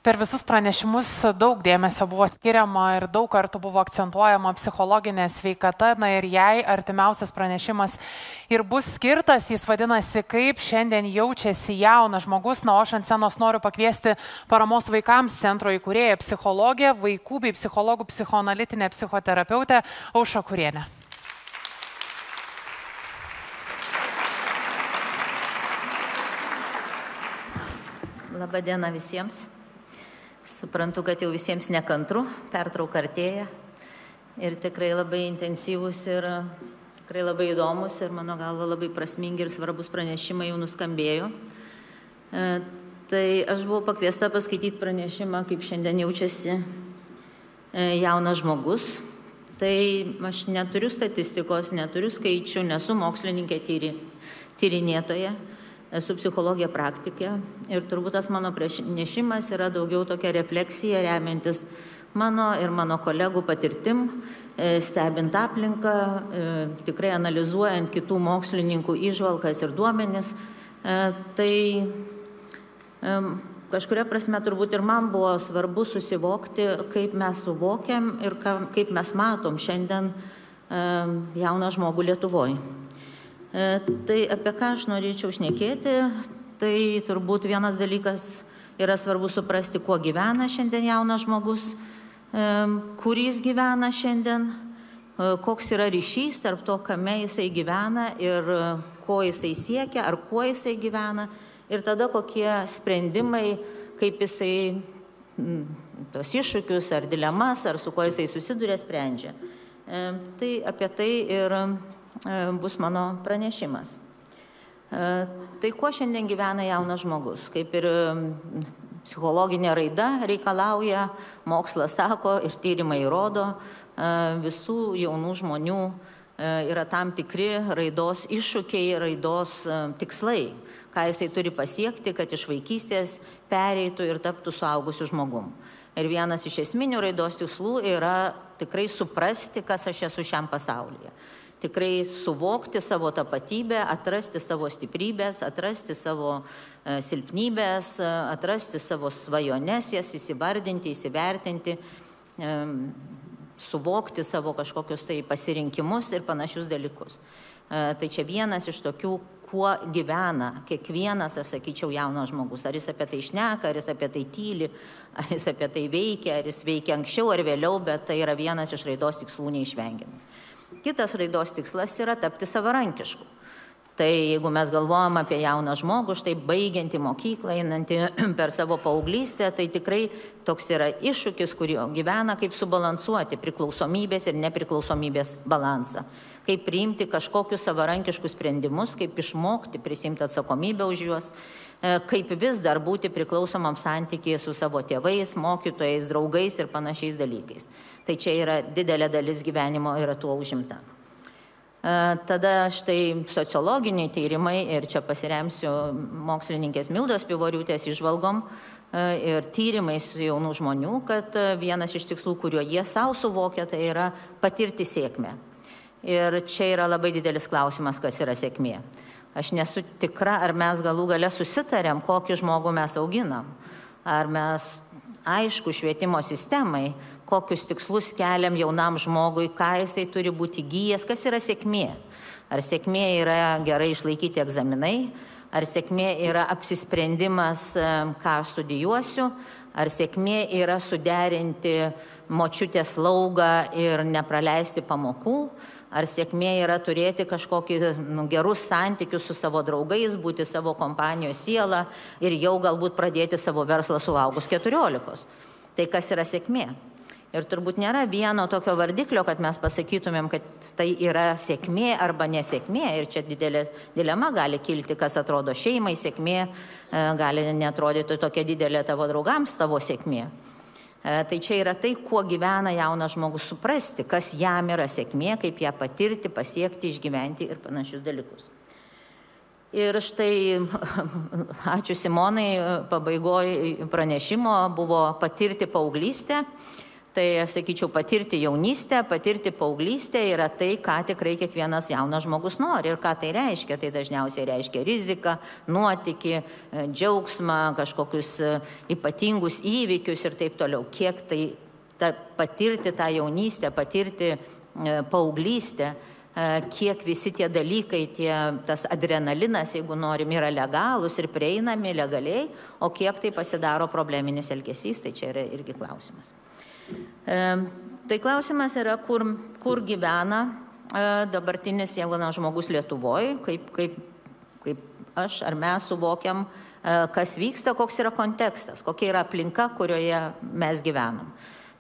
Per visus pranešimus daug dėmesio buvo skiriama ir daug kartų buvo akcentuojama psichologinė sveikata, na ir jai artimiausias pranešimas ir bus skirtas, jis vadinasi, kaip šiandien jaučiasi jaunas žmogus. Na, o aš ant scenos noriu pakviesti Paramos vaikams centro įkūrėją psichologę, vaikų bei psichologų psichoanalitinę psichoterapeutę Aušrą Kurienę. Labą dieną visiems. Suprantu, kad jau visiems nekantru, pertrauka artėja ir tikrai labai intensyvūs ir tikrai labai įdomus ir mano galva labai prasmingi ir svarbus pranešimai jau nuskambėjo. Tai aš buvau pakviesta paskaityti pranešimą, kaip šiandien jaučiasi jaunas žmogus. Tai aš neturiu statistikos, neturiu skaičių, nesu mokslininkė tyrinėtoja. Esu psichologija praktikė ir turbūt tas mano pranešimas yra daugiau tokia refleksija, remiantis mano ir mano kolegų patirtim, stebint aplinką, tikrai analizuojant kitų mokslininkų įžvalgas ir duomenis. Tai kažkuria prasme turbūt ir man buvo svarbu susivokti, kaip mes suvokiam ir kaip mes matom šiandien jauną žmogų Lietuvoje. Tai apie ką aš norėčiau šnekėti, tai turbūt vienas dalykas yra svarbu suprasti, kuo gyvena šiandien jaunas žmogus, kur jis gyvena šiandien, koks yra ryšys tarp to, kame jisai gyvena ir ko jisai siekia, ar kuo jisai gyvena, ir tada kokie sprendimai, kaip jisai tos iššūkius ar dilemas, ar su kuo jisai susiduria, sprendžia. Tai apie tai ir bus mano pranešimas. Tai kuo šiandien gyvena jaunas žmogus? Kaip ir psichologinė raida reikalauja, mokslas sako ir tyrimai rodo, visų jaunų žmonių yra tam tikri raidos iššūkiai, raidos tikslai, ką jisai turi pasiekti, kad iš vaikystės pereitų ir taptų suaugusiu žmogum. Ir vienas iš esminių raidos tikslų yra tikrai suprasti, kas aš esu šiam pasaulyje. Tikrai suvokti savo tapatybę, atrasti savo stiprybės, atrasti savo silpnybės, atrasti savo svajones, jas įsivardinti, įsivertinti, suvokti savo kažkokius tai pasirinkimus ir panašius dalykus. Tai čia vienas iš tokių, kuo gyvena kiekvienas, aš sakyčiau, jaunas žmogus. Ar jis apie tai šneka, ar jis apie tai tyli, ar jis apie tai veikia, ar jis veikia anksčiau ar vėliau, bet tai yra vienas iš raidos tikslų neišvengiamų. Kitas raidos tikslas yra tapti savarankišku. Tai jeigu mes galvojam apie jauną žmogų, štai baigiantį mokyklą, einantį per savo paauglystę, tai tikrai toks yra iššūkis, kurio gyvena, kaip subalansuoti priklausomybės ir nepriklausomybės balansą. Kaip priimti kažkokius savarankiškus sprendimus, kaip išmokti prisimti atsakomybę už juos, kaip vis dar būti priklausomam santykyje su savo tėvais, mokytojais, draugais ir panašiais dalykais. Tai čia yra didelė dalis gyvenimo yra tuo užimta. Tada štai sociologiniai tyrimai, ir čia pasiremsiu mokslininkės Mildos Pivoriūtės įžvalgom ir tyrimais jaunų žmonių, kad vienas iš tikslų, kurio jie savo suvokia, tai yra patirti sėkmę. Ir čia yra labai didelis klausimas, kas yra sėkmė. Aš nesu tikra, ar mes galų gale susitarėm, kokį žmogų mes auginam. Ar mes, aišku, švietimo sistemai, kokius tikslus keliam jaunam žmogui, ką jisai turi būti įgijęs, kas yra sėkmė. Ar sėkmė yra gerai išlaikyti egzaminai, ar sėkmė yra apsisprendimas, ką aš studijuosiu, ar sėkmė yra suderinti močiutės slaugą ir nepraleisti pamokų, ar sėkmė yra turėti kažkokį gerus santykius su savo draugais, būti savo kompanijos siela ir jau galbūt pradėti savo verslą sulaukus 14. Tai kas yra sėkmė? Ir turbūt nėra vieno tokio vardiklio, kad mes pasakytumėm, kad tai yra sėkmė arba nesėkmė. Ir čia didelė dilema gali kilti, kas atrodo šeimai sėkmė, gali netrodyti tokia didelė tavo draugams tavo sėkmė. Tai čia yra tai, kuo gyvena jaunas žmogus, suprasti, kas jam yra sėkmė, kaip ją patirti, pasiekti, išgyventi ir panašius dalykus. Ir štai, ačiū Simonai, pabaigoje pranešimo buvo patirti paauglystę. Tai, aš sakyčiau, patirti jaunystę, patirti paauglystę yra tai, ką tikrai kiekvienas jaunas žmogus nori. Ir ką tai reiškia? Tai dažniausiai reiškia riziką, nuotykį, džiaugsmą, kažkokius ypatingus įvykius ir taip toliau. Kiek tai patirti tą jaunystę, patirti paauglystę, kiek visi tie dalykai, tas adrenalinas, jeigu norim, yra legalūs ir prieinami legaliai, o kiek tai pasidaro probleminis elgesys, tai čia yra irgi klausimas. Tai klausimas yra, kur gyvena dabartinis jaunas žmogus Lietuvoje, kaip aš ar mes suvokiam, kas vyksta, koks yra kontekstas, kokia yra aplinka, kurioje mes gyvenam.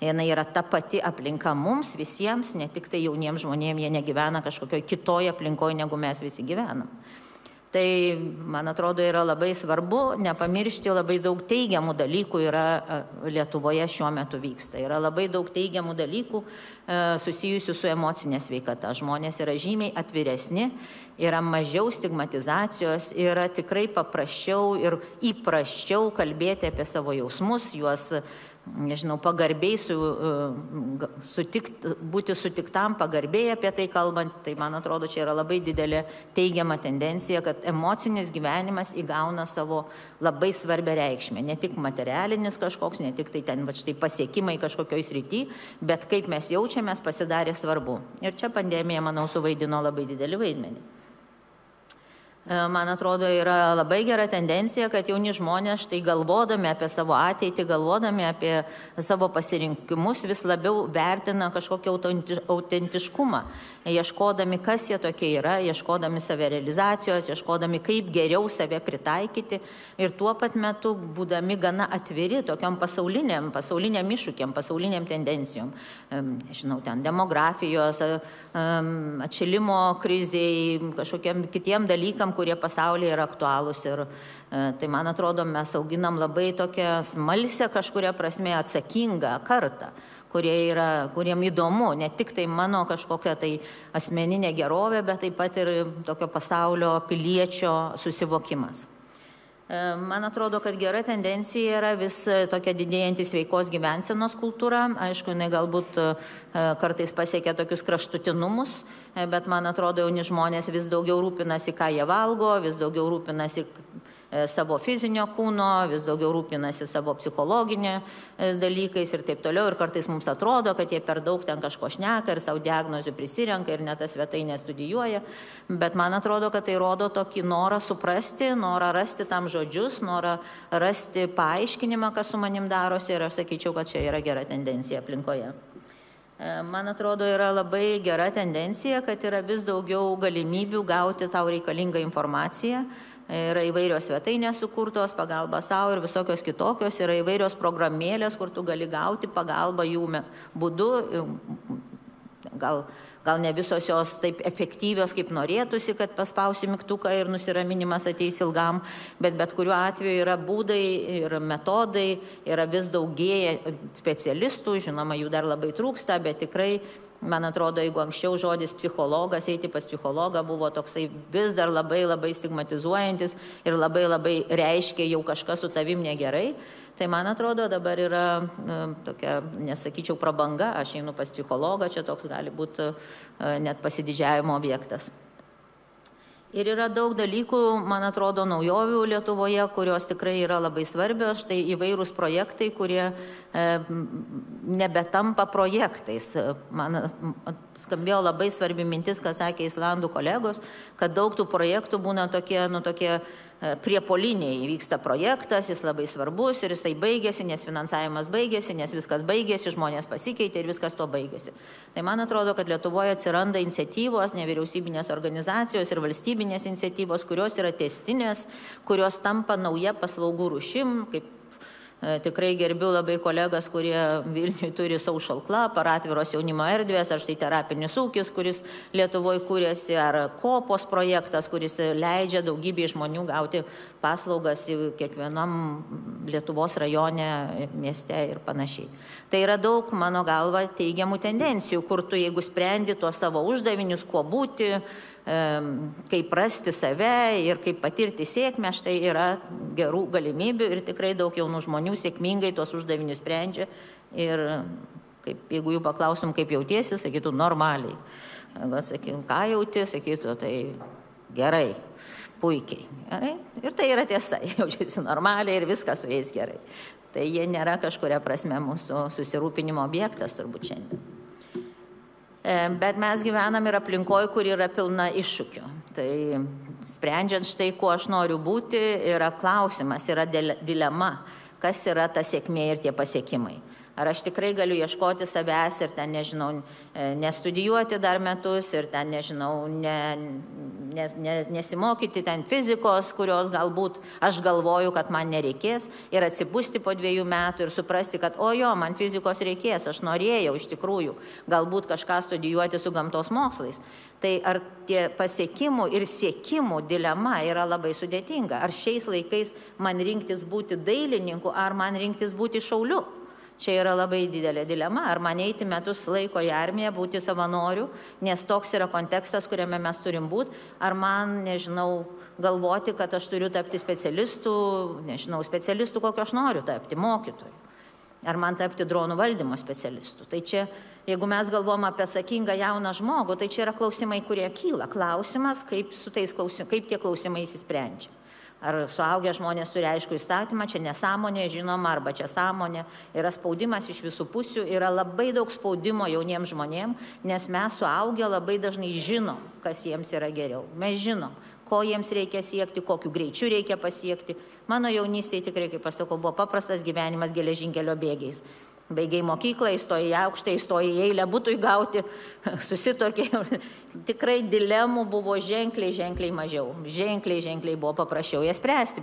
Jie yra ta pati aplinka mums visiems, ne tik tai jauniems žmonėms, jie negyvena kažkokioje kitoje aplinkoje, negu mes visi gyvenam. Tai, man atrodo, yra labai svarbu nepamiršti, labai daug teigiamų dalykų yra Lietuvoje šiuo metu vyksta. Yra labai daug teigiamų dalykų susijusių su emocinė sveikata. Žmonės yra žymiai atviresni, yra mažiau stigmatizacijos, yra tikrai paprasčiau ir įprasčiau kalbėti apie savo jausmus, juos nežinau, pagarbiai būti sutiktam, pagarbiai apie tai kalbant, tai man atrodo, čia yra labai didelė teigiama tendencija, kad emocinis gyvenimas įgauna savo labai svarbią reikšmę. Ne tik materialinis kažkoks, ne tik tai ten štai pasiekimai kažkokioj srity, bet kaip mes jaučiamės pasidarė svarbu. Ir čia pandemija, manau, suvaidino labai didelį vaidmenį. Man atrodo, yra labai gera tendencija, kad jauni žmonės štai galvodami apie savo ateitį, galvodami apie savo pasirinkimus vis labiau vertina kažkokį autentiškumą, ieškodami, kas jie tokie yra, ieškodami savirealizacijos, ieškodami, kaip geriau save pritaikyti ir tuo pat metu būdami gana atviri tokiam pasauliniam iššūkiam, pasauliniam tendencijom. Žinau, ten demografijos, atšilimo krizei, kažkokiam kitiem dalykam, kurie pasaulyje yra aktualūs. Ir tai, man atrodo, mes auginam labai tokią smalsę kažkuria prasme atsakingą kartą, kuriem įdomu, ne tik tai mano kažkokia tai asmeninė gerovė, bet taip pat ir tokio pasaulio piliečio susivokimas. Man atrodo, kad gera tendencija yra vis tokia didėjanti sveikos gyvensenos kultūra. Aišku, jinai galbūt kartais pasiekia tokius kraštutinumus, bet man atrodo, jauni žmonės vis daugiau rūpinasi, ką jie valgo, vis daugiau rūpinasi savo fizinio kūno, vis daugiau rūpinasi savo psichologiniais dalykais ir taip toliau. Ir kartais mums atrodo, kad jie per daug ten kažko šneka ir savo diagnozių prisirenka ir net tas svetainę studijuoja. Bet man atrodo, kad tai rodo tokį norą suprasti, norą rasti tam žodžius, norą rasti paaiškinimą, kas su manim darosi. Ir aš sakyčiau, kad čia yra gera tendencija aplinkoje. Man atrodo, yra labai gera tendencija, kad yra vis daugiau galimybių gauti tau reikalingą informaciją. Yra įvairios svetainės sukurtos, pagalba savo ir visokios kitokios, yra įvairios programėlės, kur tu gali gauti pagalbą jų būdu. Gal ne visos jos taip efektyvios, kaip norėtųsi, kad paspausi mygtuką ir nusiraminimas ateis ilgam, bet kuriuo atveju yra būdai ir metodai, yra vis daugėja specialistų, žinoma, jų dar labai trūksta, bet tikrai, man atrodo, jeigu anksčiau žodis psichologas, eiti pas psichologą buvo toksai vis dar labai stigmatizuojantis ir labai reiškia jau kažkas su tavim negerai, tai man atrodo dabar yra tokia, nesakyčiau, prabanga, aš einu pas psichologą, čia toks gali būti net pasididžiavimo objektas. Ir yra daug dalykų, man atrodo, naujovių Lietuvoje, kurios tikrai yra labai svarbios. Štai įvairūs projektai, kurie nebetampa projektais. Man skambėjo labai svarbi mintis, ką sakė Islandų kolegos, kad daug tų projektų būna tokie priepoliniai. Vyksta projektas, jis labai svarbus ir jisai baigėsi, nes finansavimas baigėsi, nes viskas baigėsi, žmonės pasikeitė ir viskas to baigėsi. Tai man atrodo, kad Lietuvoje atsiranda iniciatyvos, nevyriausybinės organizacijos ir valstybinės iniciatyvos, kurios yra testinės, kurios tampa nauja paslaugų rūšim, kaip tikrai gerbiu labai kolegas, kurie Vilniuje turi Social Club, ar atviros jaunimo erdvės, ar štai terapinis ūkis, kuris Lietuvoje kūrėsi, ar kopos projektas, kuris leidžia daugybė žmonių gauti paslaugas kiekvienam Lietuvos rajone, mieste ir panašiai. Tai yra daug, mano galva, teigiamų tendencijų, kur tu, jeigu sprendi tuos savo uždavinius, kuo būti, kaip rasti save ir kaip patirti sėkmę, štai yra gerų galimybių ir tikrai daug jaunų žmonių sėkmingai tuos uždavinius sprendžia ir Jeigu jų paklaustum, kaip jautiesi, sakytų normaliai. Sakytum, ką jauti, sakytų, tai gerai, puikiai. Gerai? Ir tai yra tiesa, jaučiasi normaliai ir viskas su jais gerai. Tai jie nėra kažkuria prasme mūsų susirūpinimo objektas turbūt šiandien. Bet mes gyvenam ir aplinkoje, kur yra pilna iššūkių. Tai sprendžiant štai, kuo aš noriu būti, yra klausimas, yra dilema, kas yra ta sėkmė ir tie pasiekimai. Ar aš tikrai galiu ieškoti savęs ir ten, nežinau, nestudijuoti dar metus ir ten, nežinau, nesimokyti ten fizikos, kurios galbūt aš galvoju, kad man nereikės, ir atsibusti po 2 metų ir suprasti, kad man fizikos reikės, aš norėjau iš tikrųjų galbūt kažką studijuoti su gamtos mokslais. Tai ar tie pasiekimų ir siekimų dilema yra labai sudėtinga? Ar šiais laikais man rinktis būti dailininku, ar man rinktis būti šauliu? Čia yra labai didelė dilema, ar man eiti metus laiko į armiją, būti savanoriu, nes toks yra kontekstas, kuriame mes turim būti, ar man, nežinau, galvoti, kad aš turiu tapti specialistų, kokio aš noriu tapti, mokytoju, ar man tapti dronų valdymo specialistų. Tai čia, jeigu mes galvom apie atsakingą jauną žmogų, tai čia yra klausimai, kurie kyla. Klausimas, kaip tie klausimai įsisprendžia. Ar suaugę žmonės turi aišku įstatymą, čia nesąmonė, žinoma, arba čia sąmonė, yra spaudimas iš visų pusių, yra labai daug spaudimo jauniems žmonėms, nes mes suaugę labai dažnai žinom, kas jiems yra geriau. Mes žinom, ko jiems reikia siekti, kokiu greičiu reikia pasiekti. Mano jaunystėje tikrai, kaip pasakau, buvo paprastas gyvenimas geležinkelio bėgiais. Baigiai mokyklą, įstojai į aukštą, įstojai į eilę butui gauti, susitokiai. Tikrai dilemų buvo ženkliai mažiau. Ženkliai buvo paprasčiau jas spręsti.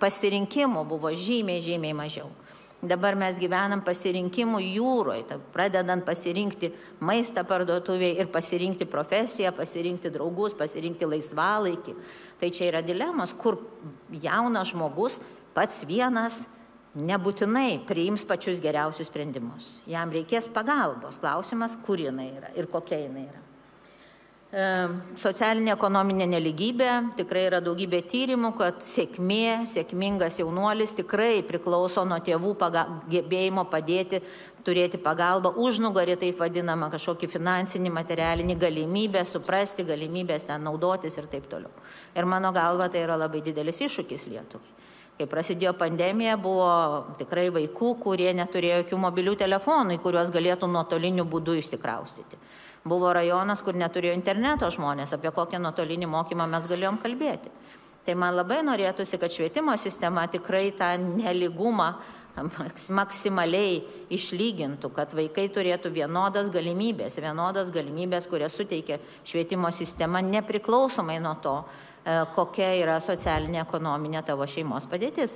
Pasirinkimų buvo žymiai mažiau. Dabar mes gyvenam pasirinkimų jūroje, pradedant pasirinkti maistą parduotuvėje ir pasirinkti profesiją, pasirinkti draugus, pasirinkti laisvalaikį. Tai čia yra dilemos, kur jaunas žmogus pats vienas nebūtinai priims pačius geriausius sprendimus. Jam reikės pagalbos. Klausimas, kur jinai yra ir kokia jinai yra. Socialinė ekonominė neligybė, tikrai yra daugybė tyrimų, kad sėkmingas jaunuolis tikrai priklauso nuo tėvų gebėjimo padėti, turėti pagalbą, užnugarį, taip vadinama, kažkokį finansinį, materialinį galimybę, suprasti, galimybės ten naudotis ir taip toliau. Ir mano galva, tai yra labai didelis iššūkis Lietuvai. Kai prasidėjo pandemija, buvo tikrai vaikų, kurie neturėjo jokių mobilių telefonų, į kuriuos galėtų nuotoliniu būdu išsikraustyti. Buvo rajonas, kur neturėjo interneto žmonės, apie kokią nuotolinį mokymą mes galėjom kalbėti. Tai man labai norėtųsi, kad švietimo sistema tikrai tą nelygumą maksimaliai išlygintų, kad vaikai turėtų vienodas galimybės, kurias suteikia švietimo sistema, nepriklausomai nuo to, kokia yra socialinė, ekonominė tavo šeimos padėtis.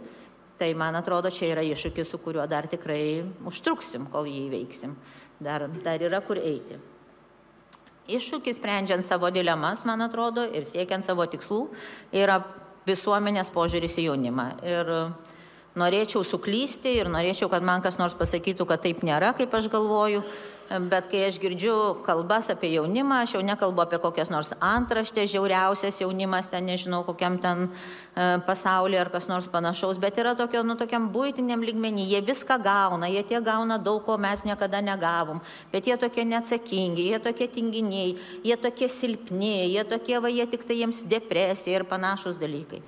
Tai, man atrodo, čia yra iššūkis, su kuriuo dar tikrai užtruksim, kol jį įveiksim. Dar yra kur eiti. Iššūkis, sprendžiant savo dilemas, man atrodo, ir siekiant savo tikslų, yra visuomenės požiūris į jaunimą. Ir norėčiau suklysti ir norėčiau, kad man kas nors pasakytų, kad taip nėra, kaip aš galvoju. Bet kai aš girdžiu kalbas apie jaunimą, aš jau nekalbu apie kokias nors antraštės, žiauriausias jaunimas, ten nežinau, kokiam ten pasaulyje ar kas nors panašaus, bet yra tokiam buitiniam lygmenį, jie viską gauna, jie tie gauna daug, ko mes niekada negavom, bet jie tokie neatsakingi, jie tokie tinginiai, jie tokie silpni, jie tik tai jiems depresija ir panašus dalykai.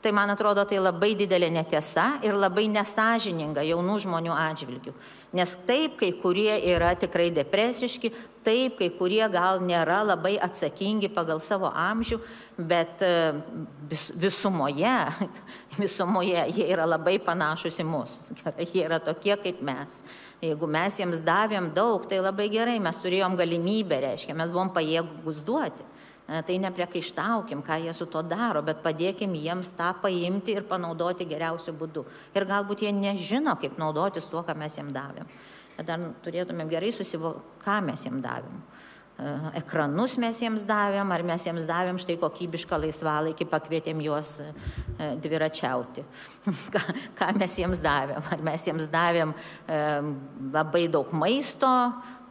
Tai, man atrodo, tai labai didelė netiesa ir labai nesažininga jaunų žmonių atžvilgių. Nes taip, kai kurie yra tikrai depresiški, taip, kai kurie gal nėra labai atsakingi pagal savo amžių, bet visumoje jie yra labai panašus į mus. Jie yra tokie kaip mes. Jeigu mes jiems davėm daug, tai labai gerai, mes turėjom galimybę, reiškia, mes buvom pajėgus duoti. Tai nepriekaištaukim, ką jie su to daro, bet padėkim jiems tą paimti ir panaudoti geriausiu būdu. Ir galbūt jie nežino, kaip naudotis tuo, ką mes jiems davėm. Dar turėtumėm gerai susivokti, ką mes jiems davėm. Ekranus mes jiems davėm, ar mes jiems davėm štai kokybišką laisvalaikį, pakvietėm juos dviračiauti. Ką mes jiems davėm? Ar mes jiems davėm labai daug maisto,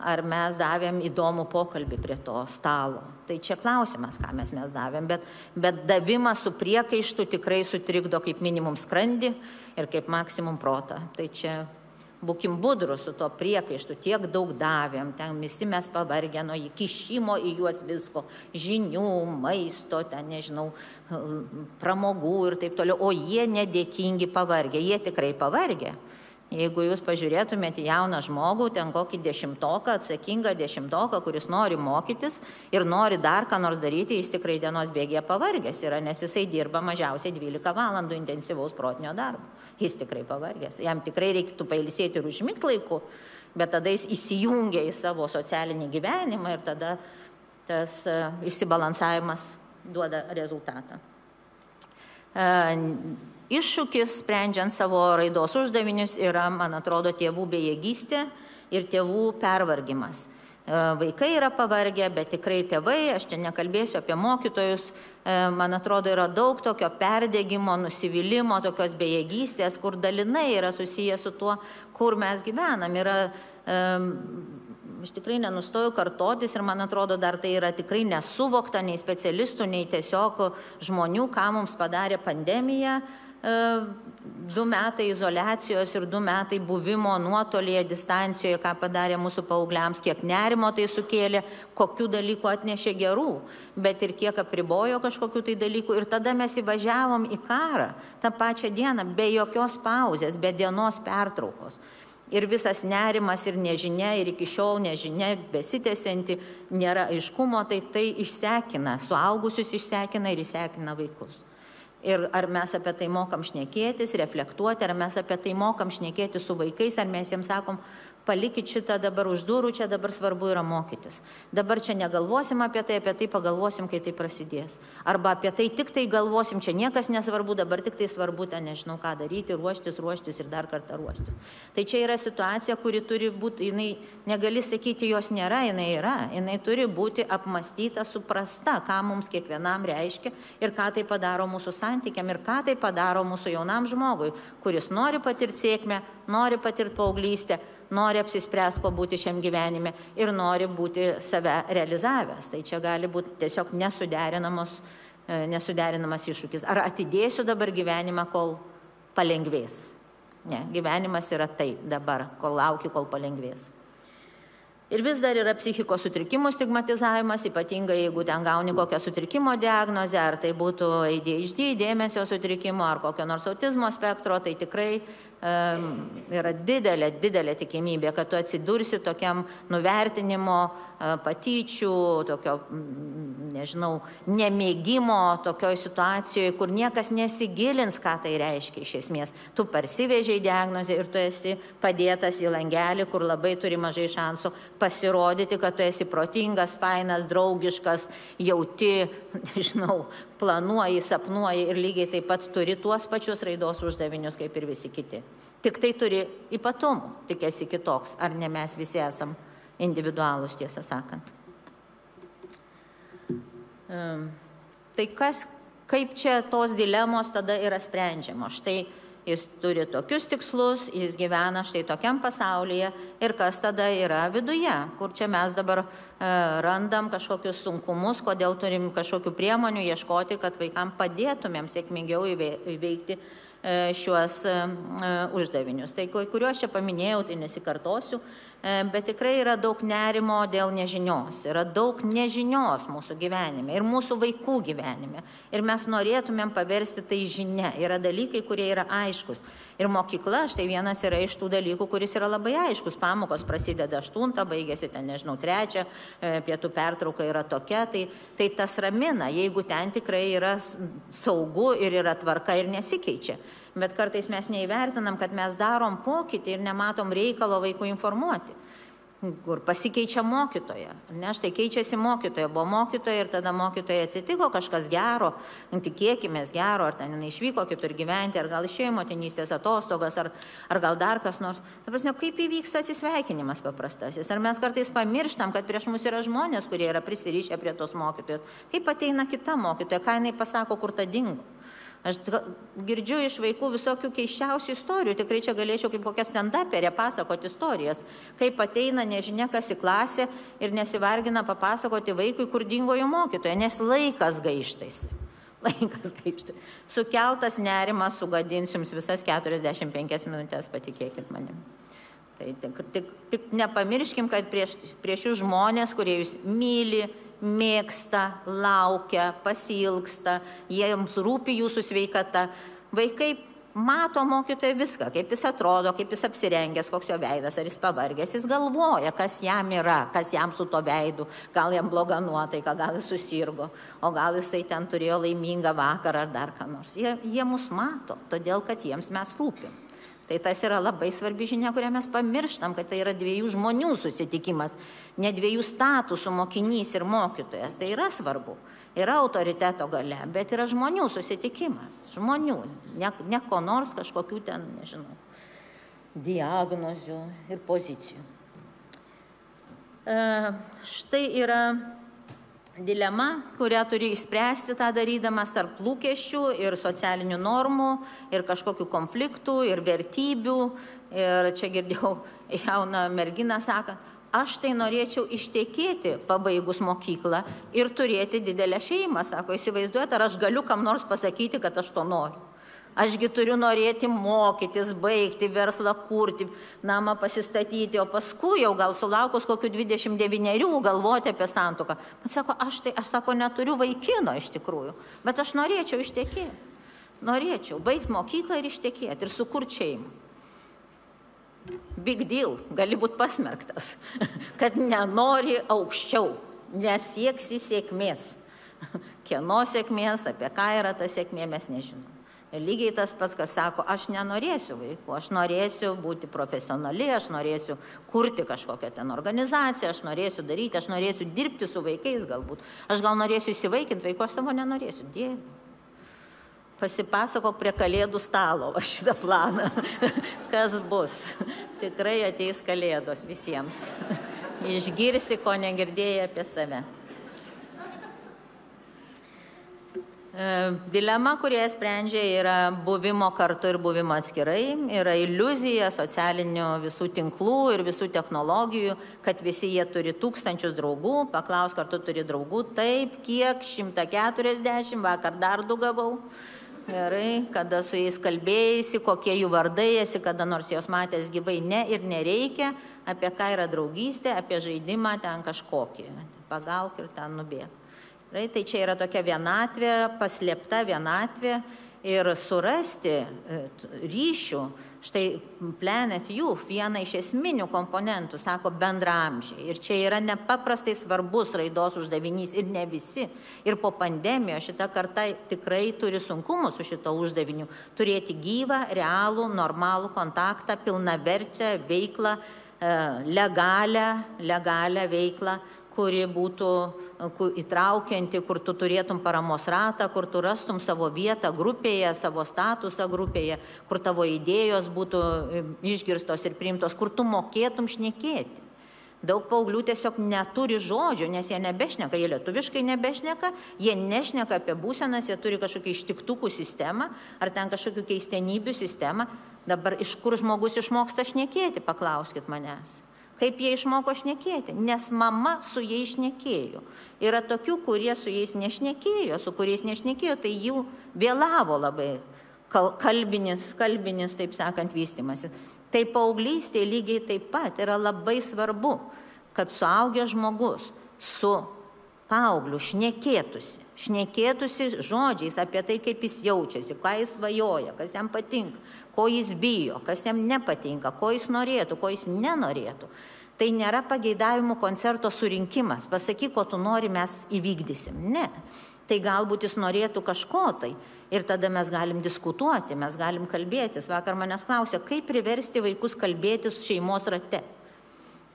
ar mes davėm įdomų pokalbį prie to stalo. Tai čia klausimas, ką mes davėm, bet davimas su priekaištu tikrai sutrikdo kaip minimum skrandį ir kaip maksimum protą. Tai čia Būkim budrus su to priekaištu, tiek daug davėm, ten visi mes pavargę nuo įkišimo į juos visko, žinių, maisto, ten nežinau, pramogų ir taip toliau, o jie nedėkingi pavargę, jie tikrai pavargę. Jeigu jūs pažiūrėtumėte jauną žmogų, ten kokį 10-oką, atsakingą 10-oką, kuris nori mokytis ir nori dar ką nors daryti, jis tikrai dienos bėgėje pavargęs yra, nes jisai dirba mažiausiai 12 valandų intensyvaus protinio darbo. Jis tikrai pavargęs. Jam tikrai reiktų pailsėti ir užmigti laiku, bet tada jis įsijungia į savo socialinį gyvenimą ir tada tas išsibalansavimas duoda rezultatą. Iššūkis, sprendžiant savo raidos uždavinius, yra, man atrodo, tėvų bejėgystė ir tėvų pervargimas. Vaikai yra pavargę, bet tikrai tėvai, aš čia nekalbėsiu apie mokytojus, man atrodo, yra daug tokio perdegimo, nusivylimų, tokios bejėgystės, kur dalinai yra susiję su tuo, kur mes gyvenam. Aš tikrai nenustoju kartotis ir man atrodo, dar tai yra tikrai nesuvokta nei specialistų, nei tiesiog žmonių, ką mums padarė pandemija. 2 metai izoliacijos ir 2 metai buvimo nuotolėje, distancijoje, ką padarė mūsų paaugliams, kiek nerimo tai sukėlė, kokių dalykų atnešė gerų, bet ir kiek apribojo kažkokių tai dalykų. Ir tada mes įvažiavom į karą tą pačią dieną, be jokios pauzės, be dienos pertraukos. Ir visas nerimas ir nežinia, ir iki šiol nežinia, besitęsianti, nėra aiškumo, tai išsekina, suaugusius išsekina ir išsekina vaikus. Ir ar mes apie tai mokam šnekėtis, reflektuoti, ar mes apie tai mokam šnekėti su vaikais, ar mes jiems sakom, palikit šitą dabar už durų, čia dabar svarbu yra mokytis. Dabar čia negalvosim apie tai pagalvosim, kai tai prasidės. Arba apie tai tik tai galvosim, čia niekas nesvarbu, dabar tik tai svarbu, ten nežinau ką daryti, ruoštis ir dar kartą ruoštis. Tai čia yra situacija, kuri turi būti, jinai, negali sakyti, jos nėra, jinai turi būti apmąstyta, suprasta, ką mums kiekvienam reiškia ir ką tai padaro mūsų santykiam ir ką tai padaro mūsų jaunam žmogui, kuris nori patirti sėkmę, nori patirti paauglystę, nori apsispręs, ko būti šiam gyvenime ir nori būti save realizavęs. Tai čia gali būti tiesiog nesuderinamas iššūkis. Ar atidėsiu dabar gyvenimą, kol palengvės? Ne, gyvenimas yra tai dabar, kol lauki, kol palengvės. Ir vis dar yra psichikos sutrikimų stigmatizavimas, ypatingai jeigu ten gauni kokią sutrikimo diagnozę, ar tai būtų ADHD, dėmesio sutrikimo, ar kokio nors autizmo spektro, tai tikrai yra didelė tikimybė, kad tu atsidursi tokiam nuvertinimo, patyčių, tokio, nežinau, nemėgimo tokioj situacijoje, kur niekas nesigilins, ką tai reiškia iš esmės. Tu parsivežiai diagnozę ir tu esi padėtas į langelį, kur labai turi mažai šansų pasirodyti, kad tu esi protingas, fainas, draugiškas, jauti, nežinau, planuoji, sapnuoji ir lygiai taip pat turi tuos pačius raidos uždavinius kaip ir visi kiti. Tik tai turi ypatumų, tik esi kitoks, ar ne mes visi esam individualūs, tiesą sakant. Tai kaip čia tos dilemos tada yra sprendžiamos? Štai jis turi tokius tikslus, jis gyvena štai tokiam pasaulyje ir kas tada yra viduje, kur čia mes dabar randam kažkokius sunkumus, kodėl turim kažkokių priemonių ieškoti, kad vaikam padėtumėm sėkmingiau įveikti šiuos uždavinius. Tai kuriuos čia paminėjau, tai nesikartosiu, bet tikrai yra daug nerimo dėl nežinios, yra daug nežinios mūsų gyvenime ir mūsų vaikų gyvenime. Ir mes norėtumėm paversti tai žinia. Yra dalykai, kurie yra aiškus. Ir mokykla, štai vienas yra iš tų dalykų, kuris yra labai aiškus. Pamokos prasideda 8, baigėsi ten, nežinau, 3, pietų pertrauka yra tokia, tai tas ramina, jeigu ten tikrai yra saugu ir yra tvarka ir nesikeičia. Bet kartais mes neįvertinam, kad mes darom pokytį ir nematom reikalo vaikų informuoti, kur pasikeičia mokytoja. Ne, štai keičiasi mokytoja, buvo mokytoja ir tada mokytoja atsitiko kažkas gero, tikėkimės gero, ar ten jinai išvyko kitur gyventi, ar gal išėjo motinystės atostogas, ar gal dar kas nors. Ta prasme, kaip įvyksta atsisveikinimas paprastasis? Ar mes kartais pamirštam, kad prieš mus yra žmonės, kurie yra prisirišę prie tos mokytojos? Kaip ateina kita mokytoja, ką jinai pasako, kur ta dingo? Aš girdžiu iš vaikų visokių keiščiausių istorijų, tikrai čia galėčiau kaip kokia stand-uperė pasakoti istorijas, kaip ateina nežinia kas į klasę ir nesivargina papasakoti vaikui, kur dingo jo mokytoja, nes laikas gaištaisi. Sukeltas nerimas sugadins jums visas 45 minutės, patikėkit manim. Tai tik nepamirškim, kad prieš jūs žmonės, kurie jūs myli, mėgsta, laukia, pasiilgsta, jiems rūpi jūsų sveikata. Vaikai mato mokytoją viską, kaip jis atrodo, kaip jis apsirengęs, koks jo veidas, ar jis pavargęs, jis galvoja, kas jam yra, kas jam su to veidu, gal jam bloga nuotaika, gal jis susirgo, o gal jisai ten turėjo laimingą vakarą ar dar ką nors. Jie mus mato, todėl kad jiems mes rūpim. Tai tas yra labai svarbi žinia, kurią mes pamirštam, kad tai yra dviejų žmonių susitikimas, ne dviejų statusų mokinys ir mokytojas. Tai yra svarbu, yra autoriteto galia, bet yra žmonių susitikimas, žmonių, ne ko nors kažkokių ten, nežinau, diagnozių ir pozicijų. Štai yra dilema, kurią turi išspręsti tą darydamas tarp lūkesčių ir socialinių normų, ir kažkokių konfliktų, ir vertybių. Ir čia girdėjau jauną merginą sako, aš tai norėčiau ištekėti pabaigus mokyklą ir turėti didelę šeimą. Sako, įsivaizduojate, ar aš galiu kam nors pasakyti, kad aš to noriu. Ašgi turiu norėti mokytis, baigti, verslą kurti, namą pasistatyti, o paskui jau gal sulaukus kokių 29 galvoti apie santuoką. Bet sako, aš sako, neturiu vaikino iš tikrųjų, bet aš norėčiau ištekėti. Norėčiau baigti mokyklą ir ištekėti ir sukurti šeimą. Big deal, gali būti pasmerktas, kad nenori aukščiau, nesieksi sėkmės. Kieno sėkmės, apie ką yra ta sėkmė, mes nežinom. Ir lygiai tas pats, kas sako, aš nenorėsiu vaikų, aš norėsiu būti profesionali, aš norėsiu kurti kažkokią ten organizaciją, aš norėsiu daryti, aš norėsiu dirbti su vaikais galbūt. Aš gal norėsiu įsivaikinti vaikų, aš savo nenorėsiu. Dieve. Pasipasako prie kalėdų stalo šitą planą, kas bus. Tikrai ateis kalėdos visiems. Išgirsi, ko negirdėjai apie save. Dilema, kurie sprendžia, yra buvimo kartu ir buvimo atskirai, yra iliuzija socialinių visų tinklų ir visų technologijų, kad visi jie turi tūkstančius draugų, paklaus, kartu turi draugų, taip, kiek, 140, vakar dar 2 gavau. Gerai, kada su jais kalbėjasi, kokie jų vardai, esi kada nors jos matęs gyvai, ne ir nereikia, apie ką yra draugystė, apie žaidimą ten kažkokį, pagauk ir ten nubėg. Tai čia yra tokia vienatvė, paslėpta vienatvė ir surasti ryšių. Štai Planet Youth viena iš esminių komponentų, sako, bendraamžiai. Ir čia yra nepaprastai svarbus raidos uždavinys ir ne visi. Ir po pandemijos šita karta tikrai turi sunkumų su šito uždaviniu. Turėti gyvą, realų, normalų kontaktą, pilnavertę veiklą, legalią veiklą, kuri būtų įtraukianti, kur tu turėtum paramos ratą, kur tu rastum savo vietą grupėje, savo statusą grupėje, kur tavo idėjos būtų išgirstos ir priimtos, kur tu mokėtum šnekėti. Daug paauglių tiesiog neturi žodžių, nes jie nebešneka, jie lietuviškai nebešneka, jie nešneka apie būsenas, jie turi kažkokią ištiktukų sistemą ar ten kažkokių keistenybių sistemą. Dabar iš kur žmogus išmoksta šnekėti, paklauskit manęs. Kaip jie išmoko šnekėti, nes mama su jais šnekėjo. Yra tokių, kurie su jais nešnekėjo, su kuriais nešnekėjo, tai jų vėlavo labai kalbinis, taip sakant, vystymasi. Tai paauglystė lygiai taip pat yra labai svarbu, kad suaugęs žmogus su paaugliu šnekėtųsi žodžiais apie tai, kaip jis jaučiasi, ką jis svajoja, kas jam patinka, ko jis bijo, kas jam nepatinka, ko jis norėtų, ko jis nenorėtų. Tai nėra pageidavimų koncerto surinkimas. Pasakyk, ko tu nori, mes įvykdysim. Ne. Tai galbūt jis norėtų kažko tai. Ir tada mes galim diskutuoti, mes galim kalbėtis. Vakar manęs klausė, kaip priversti vaikus kalbėtis šeimos rate.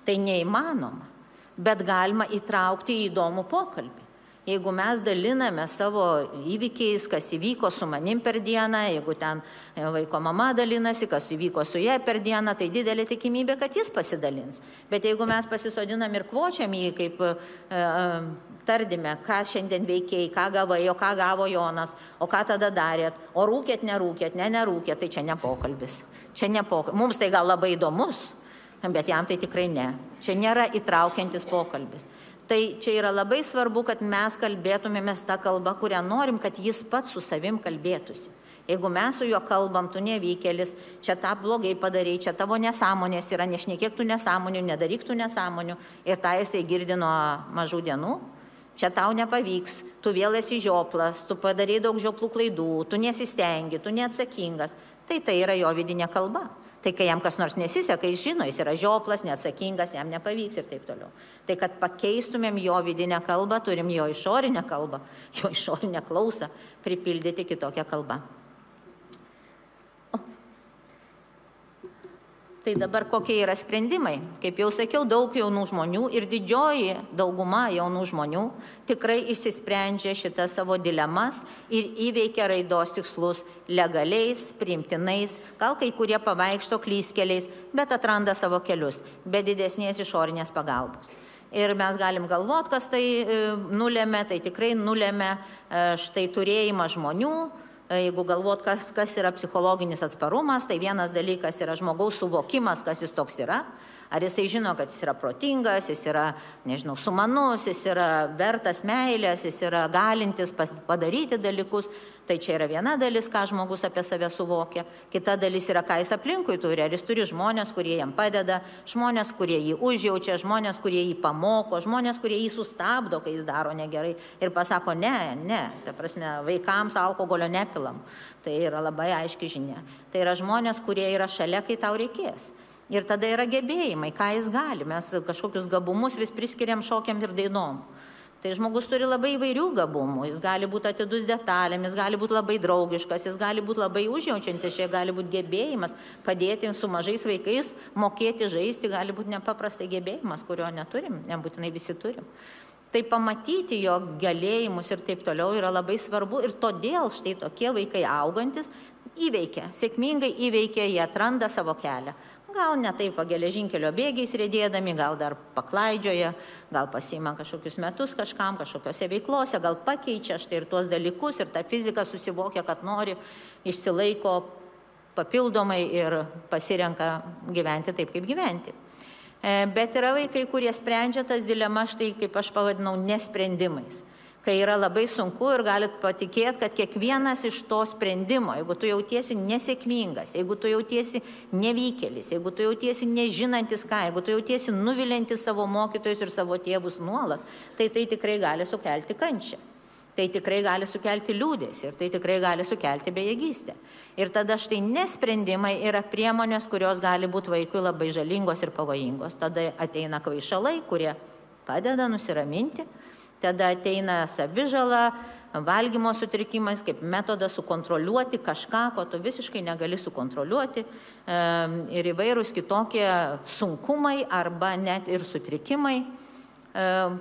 Tai neįmanoma, bet galima įtraukti į įdomų pokalbį. Jeigu mes daliname savo įvykiais, kas įvyko su manim per dieną, jeigu ten vaiko mama dalinasi, kas įvyko su jie per dieną, tai didelė tikimybė, kad jis pasidalins. Bet jeigu mes pasisodinam ir kvočiam jį, kaip tardime, ką šiandien veikiai, ką gavai, o ką gavo Jonas, o ką tada darėt, o rūkėt, nerūkėt, tai čia ne pokalbis. Mums tai gal labai įdomus, bet jam tai tikrai ne. Čia nėra įtraukiantis pokalbis. Tai čia yra labai svarbu, kad mes kalbėtumėmės tą kalbą, kurią norim, kad jis pats su savim kalbėtųsi. Jeigu mes su juo kalbam, tu nevykėlis, čia tą blogai padarei, čia tavo nesąmonės yra, nešnekėk tų nesąmonių, nedaryk tų nesąmonių, ir tą jisai girdi nuo mažų dienų, čia tau nepavyks, tu vėl esi žioplas, tu padarai daug žioplų klaidų, tu nesistengi, tu neatsakingas, tai yra jo vidinė kalba. Tai kai jam kas nors nesiseka, jis žino, jis yra žioplas, neatsakingas, jam nepavyks ir taip toliau. Tai kad pakeistumėm jo vidinę kalbą, turim jo išorinę kalbą, jo išorinę klausą pripildyti kitokią kalbą. Tai dabar kokie yra sprendimai? Kaip jau sakiau, daug jaunų žmonių ir didžioji dauguma jaunų žmonių tikrai išsisprendžia šitą savo dilemas ir įveikia raidos tikslus legaliais, priimtinais, gal kai kurie pavaikšto klystkeliais, bet atranda savo kelius, be didesnės išorinės pagalbos. Ir mes galim galvoti, kas tai nulėmė, tai tikrai nulėmė štai turėjimą žmonių. Jeigu galvot, kas yra psichologinis atsparumas, tai vienas dalykas yra žmogaus suvokimas, kas jis toks yra. Ar jisai žino, kad jis yra protingas, jis yra, nežinau, sumanus, jis yra vertas meilės, jis yra galintis padaryti dalykus. Tai čia yra viena dalis, ką žmogus apie save suvokia. Kita dalis yra, ką jis aplinkui turi. Ar jis turi žmonės, kurie jam padeda, žmonės, kurie jį užjaučia, žmonės, kurie jį pamoko, žmonės, kurie jį sustabdo, kai jis daro negerai ir pasako, ne, ta prasme, vaikams alkoholio nepilam. Tai yra labai aiški žinia. Tai yra žmonės, kurie yra šalia, kai tau reikės. Ir tada yra gebėjimai, ką jis gali. Mes kažkokius gabumus vis priskiriam šokiam ir dainom. Tai žmogus turi labai įvairių gabumų. Jis gali būti atidus detalėm, jis gali būti labai draugiškas, jis gali būti labai užjaučiantis, čia gali būti gebėjimas padėti su mažais vaikais, mokėti žaisti, gali būti nepaprastai gebėjimas, kurio neturim, nebūtinai visi turim. Tai pamatyti jo galėjimus ir taip toliau yra labai svarbu ir todėl štai tokie vaikai augantis įveikia, sėkmingai įveikia, jie atranda savo kelią. Gal ne taip geležinkelio bėgiais rėdėdami, gal dar paklaidžioja, gal pasiima kažkokius metus kažkam, kažkokiose veiklose, gal pakeičia štai ir tuos dalykus ir ta fizika susivokia, kad nori, išsilaiko papildomai ir pasirenka gyventi taip, kaip gyventi. Bet yra vaikai, kurie sprendžia tas dilemas, štai kaip aš pavadinau, nesprendimais. Kai yra labai sunku ir galit patikėti, kad kiekvienas iš to sprendimo, jeigu tu jautiesi nesėkmingas, jeigu tu jautiesi nevykėlis, jeigu tu jautiesi nežinantis ką, jeigu tu jautiesi nuvilintis savo mokytojus ir savo tėvus nuolat, tai tikrai gali sukelti kančią. Tai tikrai gali sukelti liūdesį ir tai tikrai gali sukelti bejėgystę. Ir tada štai nesprendimai yra priemonės, kurios gali būti vaikui labai žalingos ir pavojingos. Tada ateina kvaišalai, kurie padeda nusiraminti. Tada ateina savižala, valgymo sutrikimas kaip metodas sukontroliuoti kažką, ko tu visiškai negali sukontroliuoti ir įvairūs kitokie sunkumai arba net ir sutrikimai,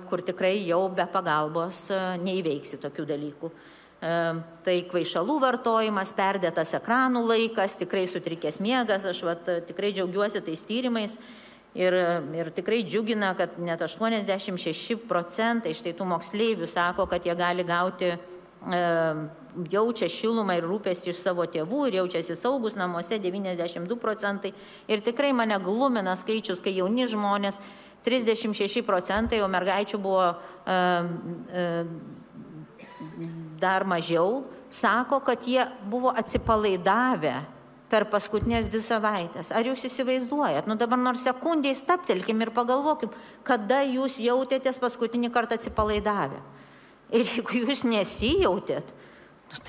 kur tikrai jau be pagalbos neįveiksi tokių dalykų. Tai kvaišalų vartojimas, perdėtas ekranų laikas, tikrai sutrikęs miegas, aš tikrai džiaugiuosi tais tyrimais. Ir tikrai džiugina, kad net 86% štai tų moksleivių sako, kad jie gali gauti, jaučia šilumą ir rūpestį iš savo tėvų ir jaučiasi saugus namuose 92%. Ir tikrai mane glumina skaičius, kai jauni žmonės, 36%, o mergaičių buvo dar mažiau, sako, kad jie buvo atsipalaidavę per paskutinės 2 savaitės. Ar jūs įsivaizduojat? Dabar nors sekundžiai stabtelkim ir pagalvokim, kada jūs jautėtės paskutinį kartą atsipalaidavę. Ir jeigu jūs nesijautėt,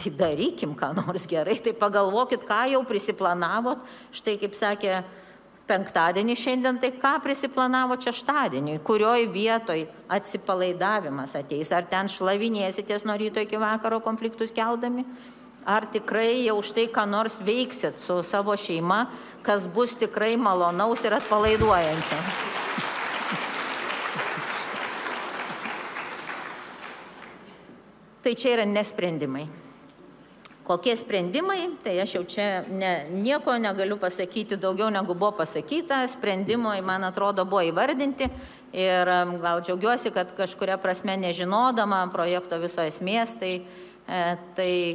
tai darykim ką nors gerai, tai pagalvokit, ką jau prisiplanavot. Štai kaip sakė, penktadienį šiandien, tai ką prisiplanavo šeštadienį, kurioj vietoj atsipalaidavimas ateis. Ar ten šlavinėsitės nuo ryto iki vakaro konfliktus keldami? Ar tikrai jau štai ką nors veiksit su savo šeima, kas bus tikrai malonaus ir atpalaiduojančio. Tai čia yra nesprendimai. Kokie sprendimai? Tai aš jau čia nieko negaliu pasakyti daugiau negu buvo pasakyta. Sprendimai, man atrodo, buvo įvardinti ir gal džiaugiuosi, kad kažkuria prasme nežinodama projekto viso esmės, tai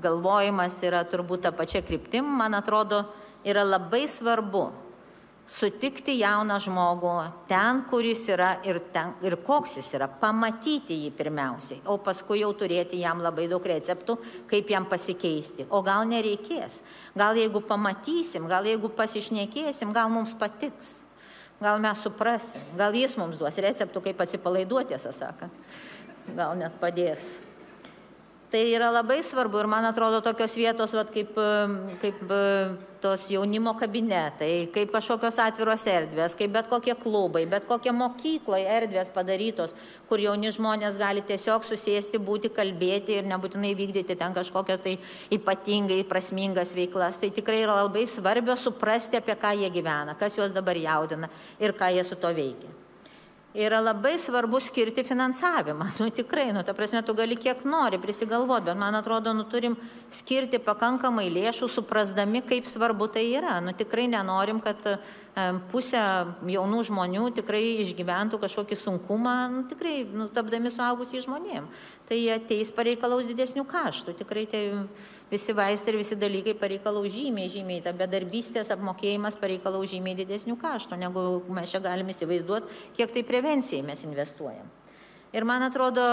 galvojimas yra turbūt tą pačią kryptim, man atrodo, yra labai svarbu sutikti jauną žmogų ten, kur jis yra ir koks jis yra, pamatyti jį pirmiausiai, o paskui jau turėti jam labai daug receptų, kaip jam pasikeisti. O gal nereikės, gal jeigu pamatysim, gal jeigu pasišnekėsim, gal mums patiks, gal mes suprasim, gal jis mums duos receptų, kaip atsipalaiduoti, tiesą sakant, gal net padės. Tai yra labai svarbu ir man atrodo tokios vietos, kaip tos jaunimo kabinetai, kaip kažkokios atviros erdvės, kaip bet kokie klubai, bet kokie mokykloje erdvės padarytos, kur jauni žmonės gali tiesiog susėsti, būti, kalbėti ir nebūtinai vykdyti ten kažkokią tai ypatingai prasmingas veiklas. Tai tikrai yra labai svarbios suprasti, apie ką jie gyvena, kas juos dabar jaudina ir ką jie su to veikia. Yra labai svarbu skirti finansavimą. Tikrai, ta prasme, tu gali kiek nori prisigalvoti, bet man atrodo, turim skirti pakankamai lėšų, suprasdami, kaip svarbu tai yra. Tikrai nenorim, kad pusė jaunų žmonių tikrai išgyventų kažkokį sunkumą, tikrai tapdami suaugusiais žmonėm. Tai jie ateis pareikalaus didesnių kaštų. Tikrai tai visi vaistai ir visi dalykai pareikalaus žymiai. Ta bedarbystės apmokėjimas pareikalaus žymiai didesnių kaštų, negu mes čia galime įsivaizduoti, kiek tai prevencijai mes investuojam. Ir man atrodo,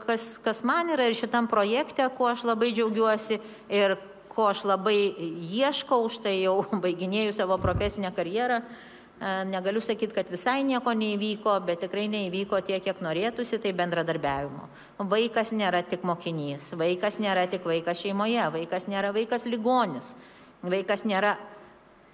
kas man yra ir šitam projekte, kuo aš labai džiaugiuosi ir ko aš labai ieškau, už tai jau baiginėjau savo profesinę karjerą. Negaliu sakyti, kad visai nieko neįvyko, bet tikrai neįvyko tiek, kiek norėtųsi, tai bendradarbiavimo. Vaikas nėra tik mokinys, vaikas nėra tik vaikas šeimoje, vaikas nėra vaikas ligonis, vaikas nėra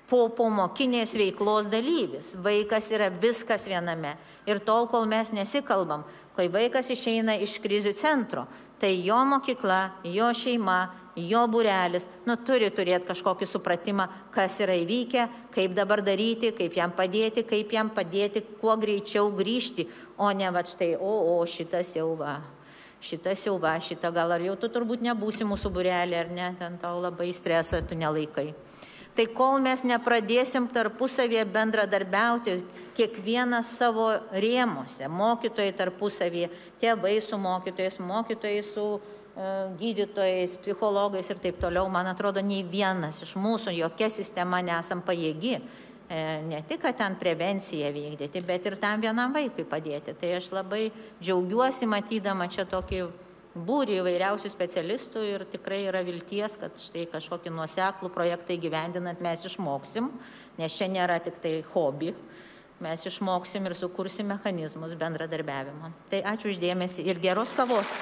pomokinės veiklos dalyvis, vaikas yra viskas viename. Ir tol, kol mes nesikalbam, kai vaikas išeina iš krizių centro, tai jo mokykla, jo šeima, jo būrelis, turi turėti kažkokį supratimą, kas yra įvykę, kaip dabar daryti, kaip jam padėti, kuo greičiau grįžti, o ne štai, šitas jau va, šitą gal ar jau tu turbūt nebūsi mūsų būrelį, ar ne, ten tau labai stresą, tu nelaikai. Tai kol mes nepradėsim tarpusavėje bendradarbiauti, kiekvienas savo rėmuose, mokytojai tarpusavėje, tėvai su mokytojais, mokytojai su gydytojais, psichologais ir taip toliau, man atrodo, nei vienas iš mūsų, jokia sistema nesam pajėgi, ne tik, kad ten prevenciją vykdyti, bet ir tam vienam vaikui padėti. Tai aš labai džiaugiuosi matydama čia tokį būrį įvairiausių specialistų ir tikrai yra vilties, kad štai kažkokį nuoseklų projektą įgyvendinant mes išmoksim, nes čia nėra tik tai hobi, mes išmoksim ir sukursim mechanizmus bendradarbiavimo. Tai ačiū už dėmesį ir geros kavos.